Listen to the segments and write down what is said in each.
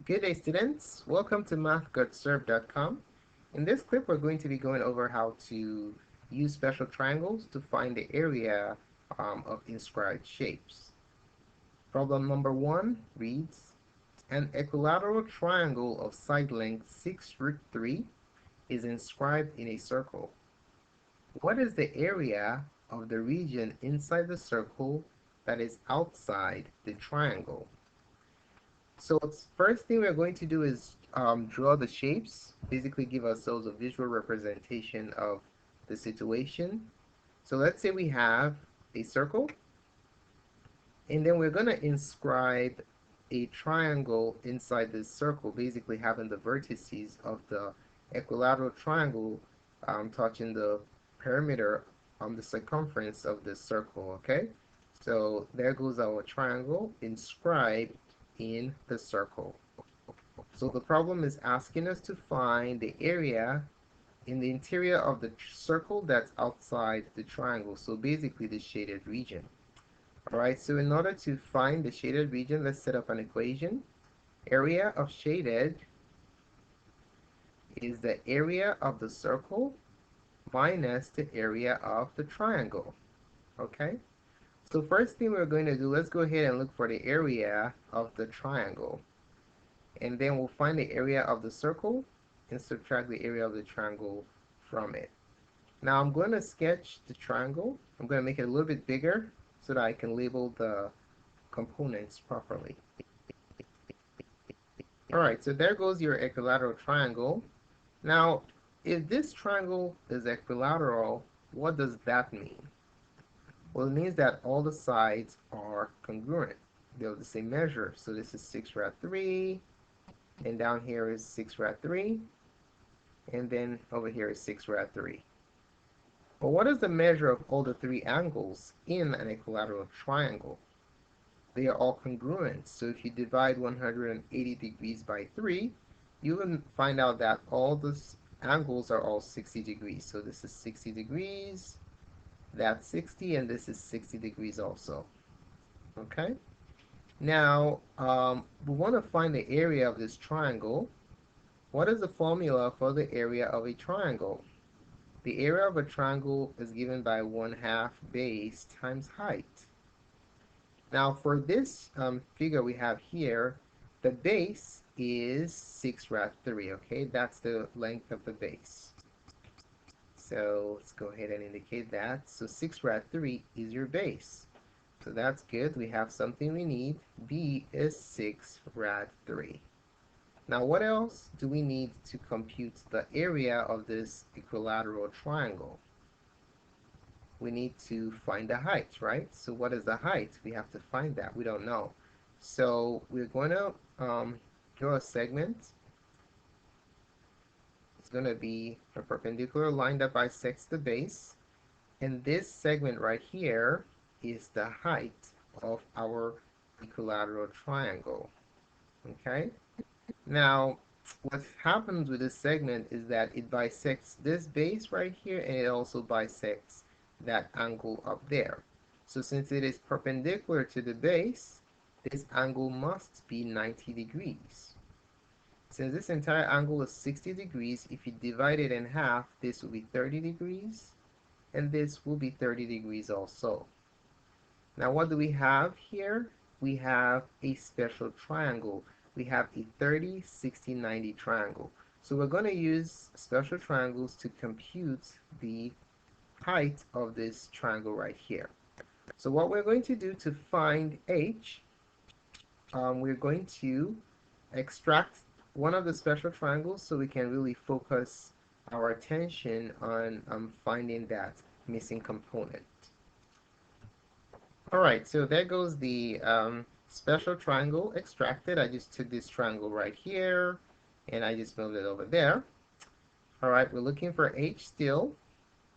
Good day, students. Welcome to mathgotserved.com. In this clip, we're going to be going over how to use special triangles to find the area of inscribed shapes. Problem number 1 reads, an equilateral triangle of side length 6√3 is inscribed in a circle. What is the area of the region inside the circle that is outside the triangle? So first thing we're going to do is draw the shapes, basically give ourselves a visual representation of the situation. So let's say we have a circle, and then we're going to inscribe a triangle inside this circle, basically having the vertices of the equilateral triangle touching the perimeter on the circumference of the circle, okay? So there goes our triangle inscribed in the circle. So the problem is asking us to find the area in the interior of the circle that's outside the triangle. So basically the shaded region. All right, so in order to find the shaded region, let's set up an equation. Area of shaded is the area of the circle minus the area of the triangle. Okay? So first thing we're going to do, let's go ahead and look for the area of the triangle. And then we'll find the area of the circle and subtract the area of the triangle from it. Now I'm going to sketch the triangle. I'm going to make it a little bit bigger so that I can label the components properly. Alright, so there goes your equilateral triangle. Now, if this triangle is equilateral, what does that mean? Well, it means that all the sides are congruent. They're the same measure. So this is 6√3, and down here is 6√3, and then over here is 6√3. But what is the measure of all the three angles in an equilateral triangle? They are all congruent. So if you divide 180 degrees by 3, you will find out that all the angles are all 60 degrees. So this is 60 degrees, that's 60, and this is 60 degrees also. Okay? Now, we want to find the area of this triangle. What is the formula for the area of a triangle? The area of a triangle is given by 1/2 base times height. Now, for this figure we have here, the base is 6√3, okay? That's the length of the base. So let's go ahead and indicate that. So 6√3 is your base. So that's good. We have something we need. B is 6√3. Now what else do we need to compute the area of this equilateral triangle? We need to find the height, right? So what is the height? We have to find that. We don't know. So we're going to draw a segment. It's going to be a perpendicular line that bisects the base. And this segment right here is the height of our equilateral triangle. Okay? Now, what happens with this segment is that it bisects this base right here, and it also bisects that angle up there. So since it is perpendicular to the base, this angle must be 90 degrees. Since this entire angle is 60 degrees, if you divide it in half, this will be 30 degrees, and this will be 30 degrees also. Now what do we have here? We have a special triangle. We have a 30, 60, 90 triangle. So we're going to use special triangles to compute the height of this triangle right here. So what we're going to do to find h, we're going to extract one of the special triangles so we can really focus our attention on finding that missing component. Alright, so there goes the special triangle extracted. I just took this triangle right here and I just moved it over there. Alright, we're looking for h still.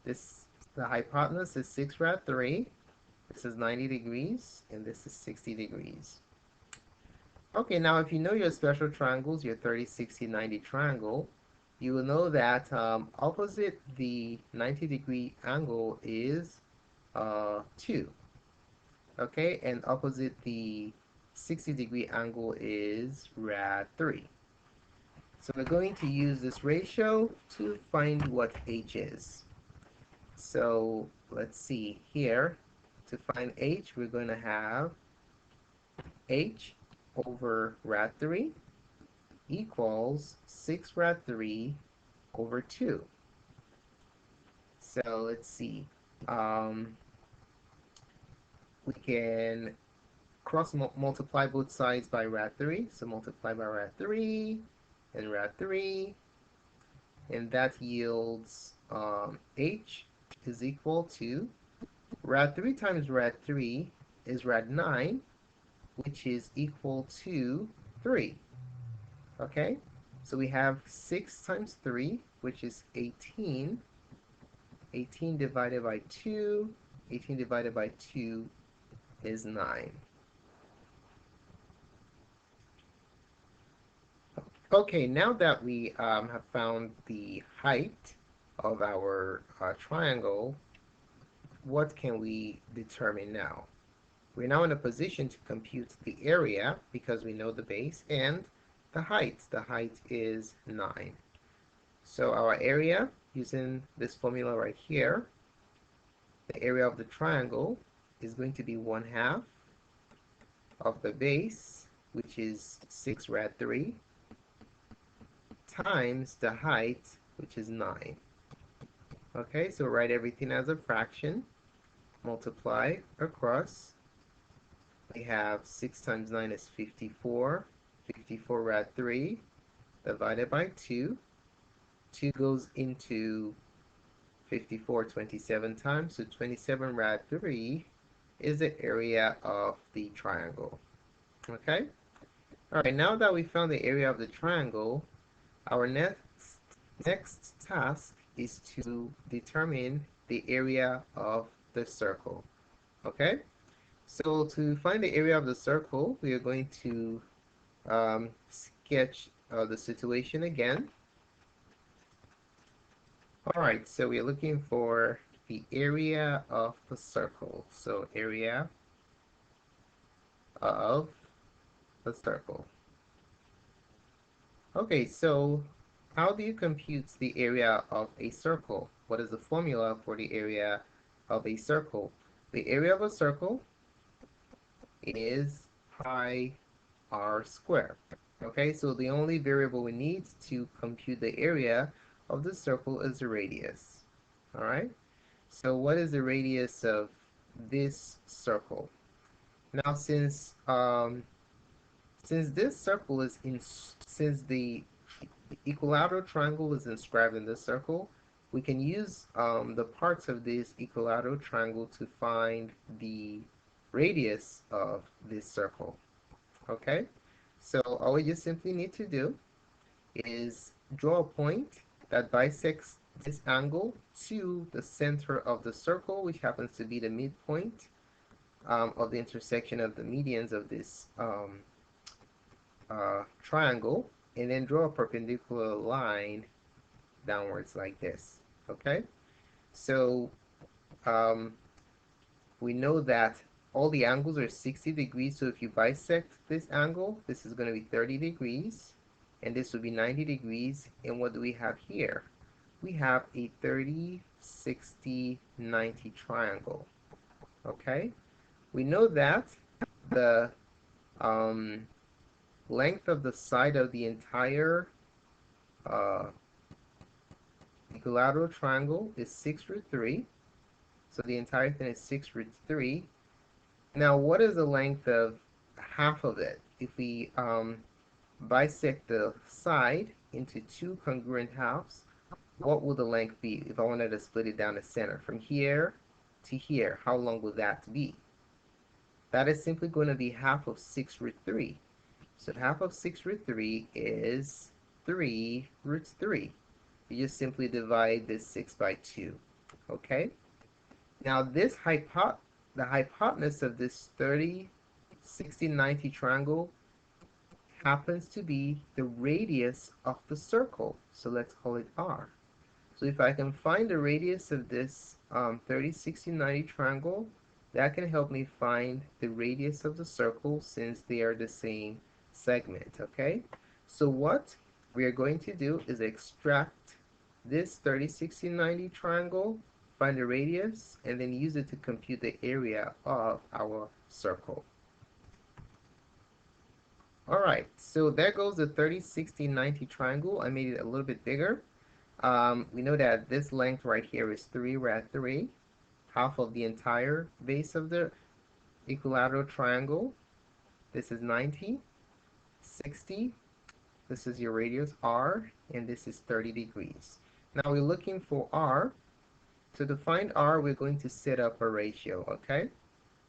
The hypotenuse is 6√3. This is 90 degrees and this is 60 degrees. Okay, now if you know your special triangles, your 30, 60, 90 triangle, you will know that opposite the 90-degree angle is 2. Okay, and opposite the 60-degree angle is rad 3. So we're going to use this ratio to find what h is. So let's see here. To find h, we're going to have h over rad 3 equals 6 rad 3 over 2. So let's see. We can cross multiply both sides by rad 3. So multiply by rad 3 and rad 3. And that yields h is equal to rad 3 times rad 3 is rad 9, which is equal to 3. Okay? So we have 6 times 3, which is 18. 18 divided by 2. 18 divided by 2 is 9. Okay, now that we have found the height of our triangle, what can we determine now? We're now in a position to compute the area because we know the base and the height. The height is 9. So our area, using this formula right here, the area of the triangle is going to be 1/2 of the base, which is 6 rad 3, times the height, which is 9. Okay, so write everything as a fraction. Multiply across. We have 6 times 9 is 54. 54 rad 3 divided by 2. 2 goes into 54 27 times, so 27 rad 3 is the area of the triangle. Okay? Alright, now that we found the area of the triangle, our next task is to determine the area of the circle. Okay? So to find the area of the circle, we are going to sketch the situation again. Alright, so we're looking for the area of the circle. So area of the circle. Okay, so how do you compute the area of a circle? What is the formula for the area of a circle? The area of a circle is pi r squared. Okay, so the only variable we need to compute the area of the circle is the radius. Alright, so what is the radius of this circle? Now since this circle is since the equilateral triangle is inscribed in this circle, we can use the parts of this equilateral triangle to find the radius of this circle. Okay, so all we just simply need to do is draw a point that bisects this angle to the center of the circle, which happens to be the midpoint of the intersection of the medians of this triangle, and then draw a perpendicular line downwards like this. Okay, so we know that all the angles are 60 degrees, so if you bisect this angle, this is going to be 30 degrees, and this will be 90 degrees. And what do we have here? We have a 30, 60, 90 triangle. Okay, we know that the length of the side of the entire equilateral triangle is 6 root 3. So the entire thing is 6 root 3. Now, what is the length of half of it? If we bisect the side into 2 congruent halves, what will the length be if I wanted to split it down the center? From here to here, how long would that be? That is simply going to be half of 6 root 3. So half of 6 root 3 is 3 root 3. You just simply divide this 6 by 2. Okay? Now this the hypotenuse of this 30, 60, 90 triangle happens to be the radius of the circle. So let's call it r. So if I can find the radius of this 30, 60, 90 triangle, that can help me find the radius of the circle since they are the same segment, okay? So what we are going to do is extract this 30, 60, 90 triangle, find the radius, and then use it to compute the area of our circle. Alright, so there goes the 30, 60, 90 triangle. I made it a little bit bigger. We know that this length right here is 3, we're at 3, half of the entire base of the equilateral triangle. This is 90, 60, this is your radius R, and this is 30 degrees. Now we're looking for R. So to find R, we're going to set up a ratio, okay?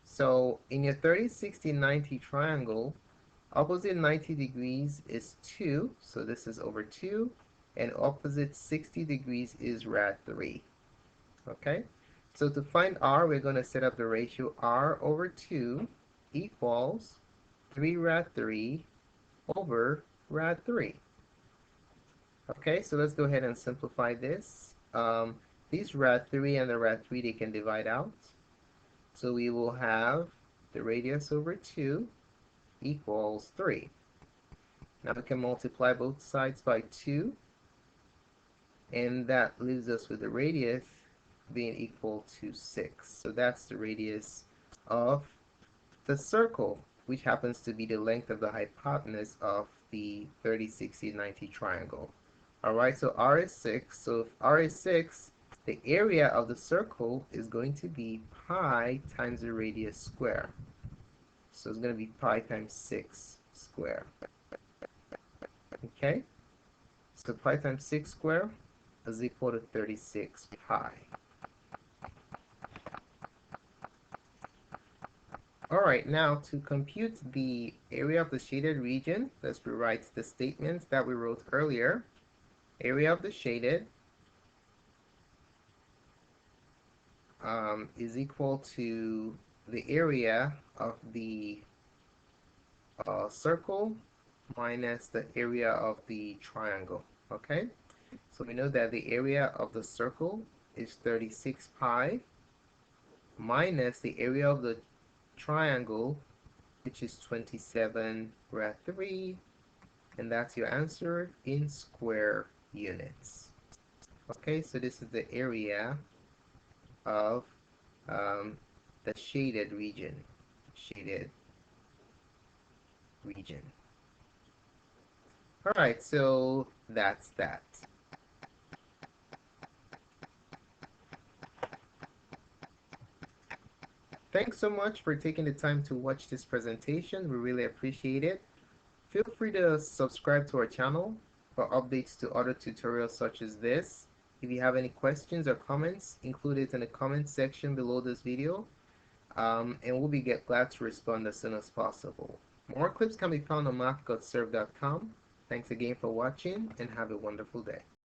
So in your 30, 60, 90 triangle, opposite 90 degrees is 2, so this is over 2, and opposite 60 degrees is rad 3, okay? So to find R, we're going to set up the ratio R over 2 equals 3 rad 3 over rad 3. Okay, so let's go ahead and simplify this. These rad 3 and the rad 3, they can divide out. So we will have the radius over 2 equals 3. Now we can multiply both sides by 2, and that leaves us with the radius being equal to 6. So that's the radius of the circle, which happens to be the length of the hypotenuse of the 30, 60, 90 triangle. Alright, so R is 6. So if R is 6, the area of the circle is going to be pi times the radius square. So it's going to be pi times 6 square. Okay? So pi times 6 square is equal to 36 pi. Alright, now to compute the area of the shaded region, let's rewrite the statements that we wrote earlier. Area of the shaded is equal to the area of the circle minus the area of the triangle. Okay, so we know that the area of the circle is 36 pi minus the area of the triangle, which is 27 rad 3, and that's your answer in square units. Okay, so this is the area of the shaded region. Alright, so that's that. Thanks so much for taking the time to watch this presentation. We really appreciate it. Feel free to subscribe to our channel for updates to other tutorials such as this. If you have any questions or comments, include it in the comment section below this video, and we'll be glad to respond as soon as possible. More clips can be found on math.serve.com. Thanks again for watching, and have a wonderful day.